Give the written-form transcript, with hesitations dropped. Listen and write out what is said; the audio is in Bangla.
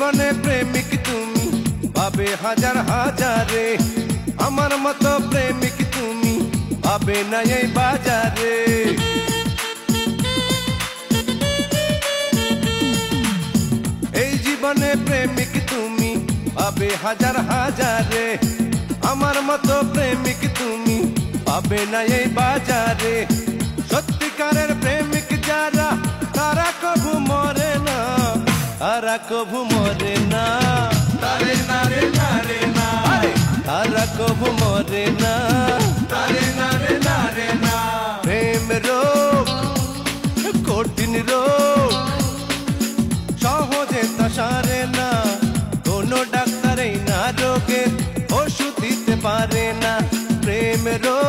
জীবনে প্রেমিক তুমি ভাবে হাজার হাজারে, আমার মতো প্রেমিক তুমি ভাবে না এই বাজারে। এই জীবনে প্রেমিক তুমি ভাবে হাজার হাজারে, আমার মতো প্রেমিক তুমি পাবে না এই বাজারে। সত্যিকারের প্রেমিক যারা তারা কভু মরে না, তারা কভু মরে না, তারে নারে নারে না, তারা কভু মরে না, তারে নারে নারে না। প্রেম রোগ কঠিন রোগ, সহজে তা সারে না, কোনো ডাক্তারই না রোগের ওষুধ দিতে পারে না। প্রেম রোগ